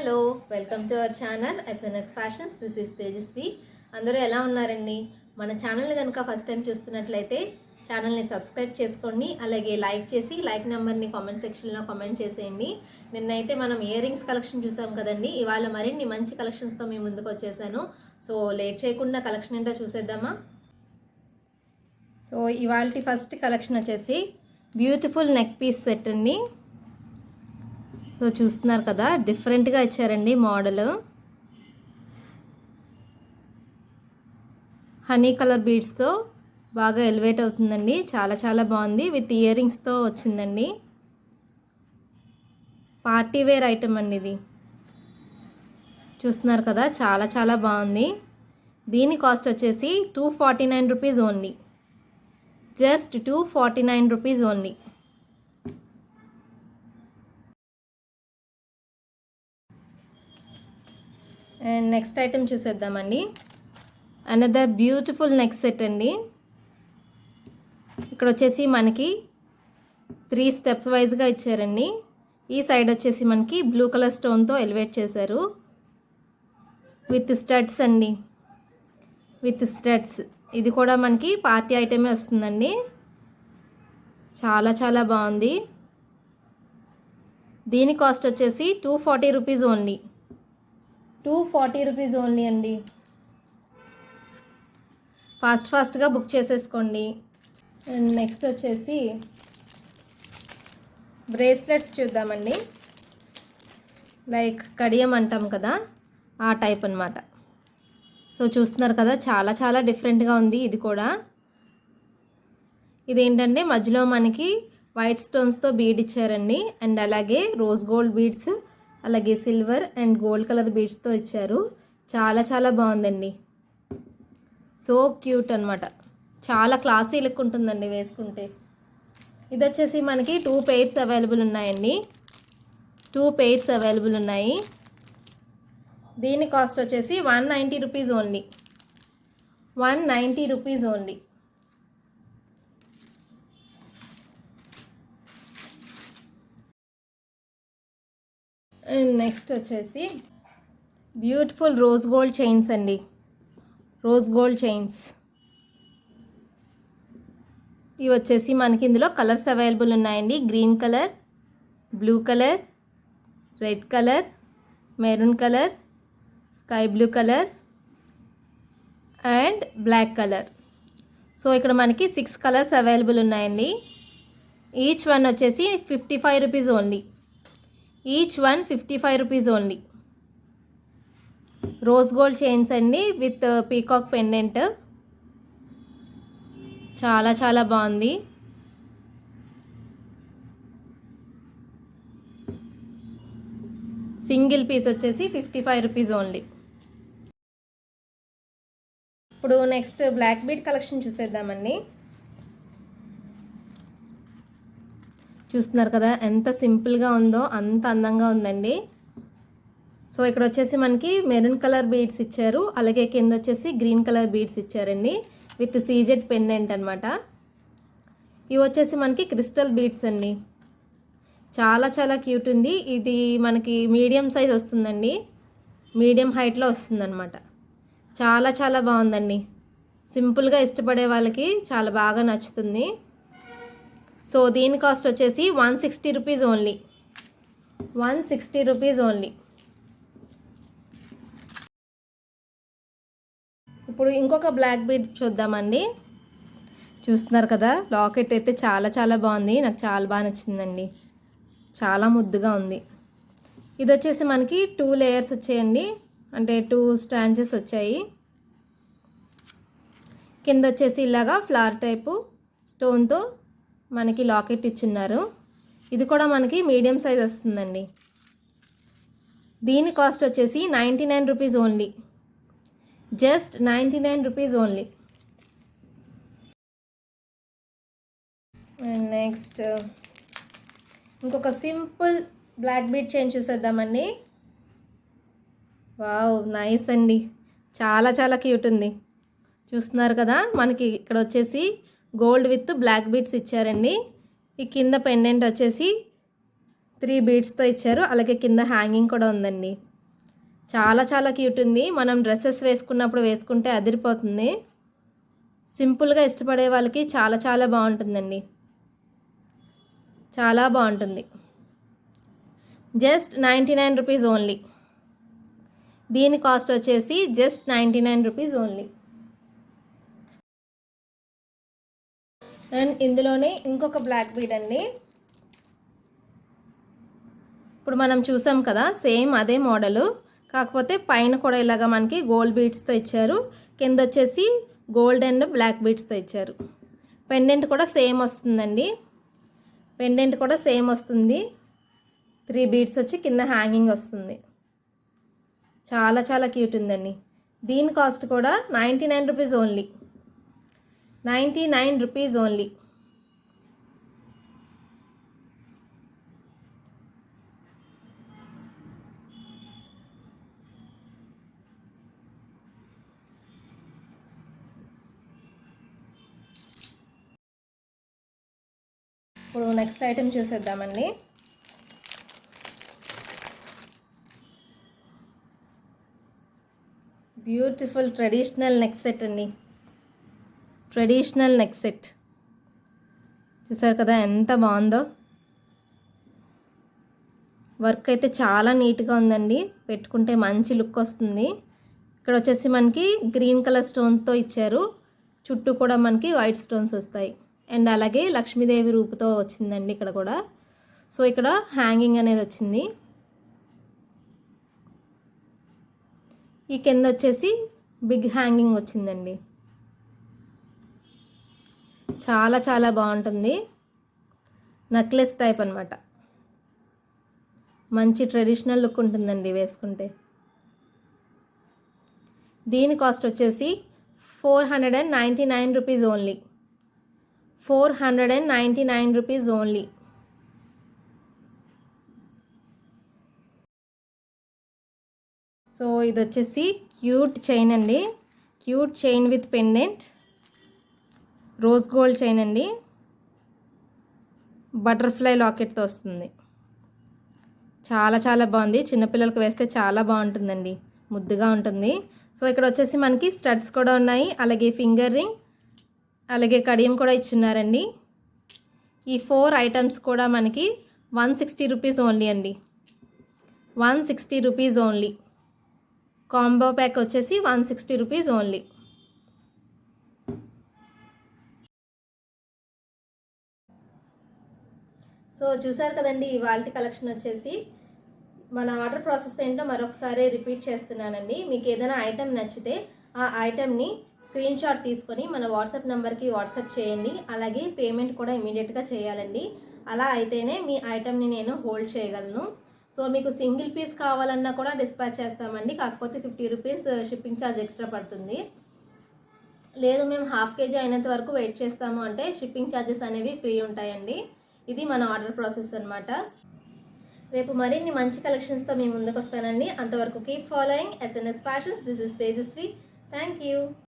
Hello welcome to our channel SNS fashions. This is Tejaswi. అందరూ ఎలా ఉన్నారండి? మన ఛానల్ కనుక ఫస్ట్ టైం చూస్తున్నట్లయితే ఛానల్ని సబ్స్క్రైబ్ చేసుకోండి. అలాగే లైక్ చేసి లైక్ నెంబర్ని కామెంట్ సెక్షన్లో కామెంట్ చేసేయండి. నిన్నైతే మనం ఇయర్ రింగ్స్ కలెక్షన్ చూసాం కదండి. ఇవాళ మరిన్ని మంచి కలెక్షన్స్తో మీ ముందుకు వచ్చేసాను. సో లేట్ చేయకుండా కలెక్షన్ ఏంటో చూసేద్దామా? సో ఇవాళ ఫస్ట్ కలెక్షన్ వచ్చేసి బ్యూటిఫుల్ నెక్ పీస్ సెట్ అండి. సో చూస్తున్నారు కదా, డిఫరెంట్గా ఇచ్చారండి మోడల్. హనీ కలర్ బీడ్స్తో బాగా ఎలివేట్ అవుతుందండి. చాలా చాలా బాగుంది. విత్ ఇయర్ రింగ్స్తో వచ్చిందండి. పార్టీ వేర్ ఐటమ్ అండి ఇది. చూస్తున్నారు కదా, చాలా చాలా బాగుంది. దీని కాస్ట్ వచ్చేసి 249 rupees only. Just 249 rupees only. And next item చూసేద్దామండి. అనదర్ బ్యూటిఫుల్ నెక్ సెట్ అండి. ఇక్కడ వచ్చేసి మనకి 3 స్టెప్స్ వైజ్గా ఇచ్చారండి. ఈ సైడ్ వచ్చేసి మనకి బ్లూ కలర్ స్టోన్తో ఎలివేట్ చేశారు. విత్ స్టడ్స్ అండి, విత్ స్టడ్స్. ఇది కూడా మనకి పార్టీ ఐటమే వస్తుందండి. చాలా చాలా బాగుంది. దీని కాస్ట్ వచ్చేసి 240 రూపీస్ ఓన్లీ. 240 రూపీస్ ఓన్లీ అండి. ఫాస్ట్గా బుక్ చేసేసుకోండి. అండ్ నెక్స్ట్ వచ్చేసి బ్రేస్లెట్స్ చూద్దామండి. లైక్ కడియం అంటాం కదా, ఆ టైప్ అన్నమాట. సో చూస్తున్నారు కదా, చాలా చాలా డిఫరెంట్గా ఉంది. ఇది కూడా ఇదేంటంటే మధ్యలో మనకి వైట్ స్టోన్స్తో బీడ్ ఇచ్చారండి. అండ్ అలాగే రోజ్ గోల్డ్ బీడ్స్, అలాగే సిల్వర్ అండ్ గోల్డ్ కలర్ బీడ్స్తో ఇచ్చారు. చాలా చాలా బాగుందండి. సో క్యూట్ అనమాట. చాలా క్లాసీ లుక్ ఉంటుందండి వేసుకుంటే. ఇది వచ్చేసి మనకి 2 పెయిర్స్ అవైలబుల్ ఉన్నాయండి. 2 పెయిర్స్ అవైలబుల్ ఉన్నాయి. దీని కాస్ట్ వచ్చేసి 190 rupees only. 190 rupees only. And next వచ్చేసి బ్యూటిఫుల్ రోజ్ గోల్డ్ చైన్స్ అండి. రోజ్ గోల్డ్ చైన్స్ ఇవి వచ్చేసి మనకి ఇందులో కలర్స్ అవైలబుల్ ఉన్నాయండి. Green colour, blue colour, red colour, maroon colour, sky blue colour and black colour. So ఇక్కడ మనకి 6 కలర్స్ అవైలబుల్ ఉన్నాయండి. ఈచ్ వన్ వచ్చేసి 55 rupees only. Each one 55 rupees only. Rose gold chains అండి విత్ పీకాక్ పెండెంట్. చాలా చాలా బాగుంది. Single piece వచ్చేసి 55 rupees only. ఇప్పుడు నెక్స్ట్ బ్లాక్ బీడ్ కలెక్షన్ చూసేద్దామండి. చూస్తున్నారు కదా, ఎంత సింపుల్గా ఉందో అంత అందంగా ఉందండి. సో ఇక్కడ వచ్చేసి మనకి మెరూన్ కలర్ బీడ్స్ ఇచ్చారు. అలాగే కింద వచ్చేసి గ్రీన్ కలర్ బీడ్స్ ఇచ్చారండి విత్ సీజెడ్ పెండెంట్ అనమాట. ఇవి వచ్చేసి మనకి క్రిస్టల్ బీడ్స్ అండి. చాలా చాలా క్యూట్ ఉంది. ఇది మనకి మీడియం సైజ్ వస్తుందండి. మీడియం హైట్లో వస్తుందన్నమాట. చాలా చాలా బాగుందండి. సింపుల్గా ఇష్టపడే వాళ్ళకి చాలా బాగా నచ్చుతుంది. సో దీని కాస్ట్ వచ్చేసి 160 రూపీస్ ఓన్లీ. 160 rupees only. ఇప్పుడు ఇంకొక బ్లాక్ బీడ్ చూద్దామండి. చూస్తున్నారు కదా, లాకెట్ అయితే చాలా చాలా బాగుంది. నాకు చాలా బాగా నచ్చిందండి. చాలా ముద్దుగా ఉంది. ఇది వచ్చేసి మనకి 2 లేయర్స్ వచ్చాయండి. అంటే 2 స్టాంచెస్ వచ్చాయి. కింద వచ్చేసి ఇలాగా ఫ్లవర్ టైపు స్టోన్తో మనకి లాకెట్ ఇచ్చిన్నారు. ఇది కూడా మనకి మీడియం సైజ్ వస్తుందండి. దీని కాస్ట్ వచ్చేసి 99 rupees only. Just 99 rupees only. And next ఇంకొక సింపుల్ బ్లాక్ బీడ్ చైన్ చూసేద్దామండి. వావ్, నైస్ అండి. చాలా చాలా క్యూట్ ఉంది. చూస్తున్నారు కదా, మనకి ఇక్కడ వచ్చేసి గోల్డ్ విత్ బ్లాక్ బీడ్స్ ఇచ్చారండి. ఈ కింద పెండెంట్ వచ్చేసి 3 బీడ్స్తో ఇచ్చారు. అలాగే కింద హ్యాంగింగ్ కూడా ఉందండి. చాలా చాలా క్యూట్ ఉంది. మనం డ్రెస్సెస్ వేసుకున్నప్పుడు వేసుకుంటే అదిరిపోతుంది. సింపుల్గా ఇష్టపడే వాళ్ళకి చాలా చాలా బాగుంటుందండి. చాలా బాగుంటుంది. Just 99 rupees only. దీని కాస్ట్ వచ్చేసి జస్ట్ 99 రూపీస్ ఓన్లీ. అండ్ ఇందులోనే ఇంకొక బ్లాక్ బీడ్ అండి. ఇప్పుడు మనం చూసాం కదా, సేమ్ అదే మోడలు, కాకపోతే పైన కూడా ఇలాగా మనకి గోల్డ్ బీడ్స్తో ఇచ్చారు. కింద వచ్చేసి గోల్డ్ అండ్ బ్లాక్ బీడ్స్తో ఇచ్చారు. పెండెంట్ కూడా సేమ్ వస్తుందండి. పెండెంట్ కూడా సేమ్ వస్తుంది. 3 బీడ్స్ వచ్చి కింద హ్యాంగింగ్ వస్తుంది. చాలా చాలా క్యూట్ ఉందండి. దీని కాస్ట్ కూడా 99 రూపీస్ ఓన్లీ. 99 rupees only. ఇప్పుడు నెక్స్ట్ ఐటెం చూసేద్దామండి. బ్యూటిఫుల్ ట్రెడిషనల్ నెక్ సెట్ అండి. ట్రెడిషనల్ నెక్ సెట్ చూసారు కదా ఎంత బాగుందో. వర్క్ అయితే చాలా నీట్గా ఉందండి. పెట్టుకుంటే మంచి లుక్ వస్తుంది. ఇక్కడ వచ్చేసి మనకి గ్రీన్ కలర్ స్టోన్తో ఇచ్చారు. చుట్టూ కూడా మనకి వైట్ స్టోన్స్ వస్తాయి. అండ్ అలాగే లక్ష్మీదేవి రూపుతో వచ్చిందండి ఇక్కడ కూడా. సో ఇక్కడ హ్యాంగింగ్ అనేది వచ్చింది. ఈ కింద వచ్చేసి బిగ్ హ్యాంగింగ్ వచ్చిందండి. చాలా చాలా బాగుంటుంది. నెక్లెస్ టైప్ అనమాట. మంచి ట్రెడిషనల్ లుక్ ఉంటుందండి వేసుకుంటే. దీని కాస్ట్ వచ్చేసి 499 rupees only. 499 rupees only. So ఇది వచ్చేసి క్యూట్ చైన్ అండి. Cute chain with pendant. Rose gold chain అండి. బటర్ఫ్లై లాకెట్తో వస్తుంది. చాలా చాలా బాగుంది. చిన్నపిల్లలకు వేస్తే చాలా బాగుంటుందండి. ముద్దుగా ఉంటుంది. సో ఇక్కడ వచ్చేసి మనకి స్టడ్స్ కూడా ఉన్నాయి. అలాగే ఫింగర్ రింగ్, అలాగే కడియం కూడా ఇచ్చున్నారండి. ఈ 4 ఐటమ్స్ కూడా మనకి 160 రూపీస్ ఓన్లీ అండి. 160 రూపీస్ ఓన్లీ. కాంబో ప్యాక్ వచ్చేసి 160 రూపీస్ ఓన్లీ. సో చూసారు కదండి ఇవాళ కలెక్షన్ వచ్చేసి. మన ఆర్డర్ ప్రాసెస్ ఏంటో మరొకసారి రిపీట్ చేస్తున్నానండి. మీకు ఏదైనా ఐటెం నచ్చితే ఆ ఐటెంని స్క్రీన్ షాట్ తీసుకొని మన వాట్సాప్ నెంబర్కి వాట్సాప్ చేయండి. అలాగే పేమెంట్ కూడా ఇమీడియట్గా చేయాలండి. అలా అయితేనే మీ ఐటెంని నేను హోల్డ్ చేయగలను. సో మీకు సింగిల్ పీస్ కావాలన్నా కూడా డిస్పాచ్ చేస్తామండి. కాకపోతే 50 రూపీస్ షిప్పింగ్ ఛార్జ్ ఎక్స్ట్రా పడుతుంది. లేదు మేము హాఫ్ కేజీ అయినంత వరకు వెయిట్ చేస్తాము అంటే షిప్పింగ్ ఛార్జెస్ అనేవి ఫ్రీ ఉంటాయండి. ఇది మన ఆర్డర్ ప్రాసెస్ అనమాట. రేపు మరిన్ని మంచి కలెక్షన్స్తో మీ ముందుకు వస్తానండి. అంతవరకు keep following SNS fashions. This is Tejaswi. Thank you.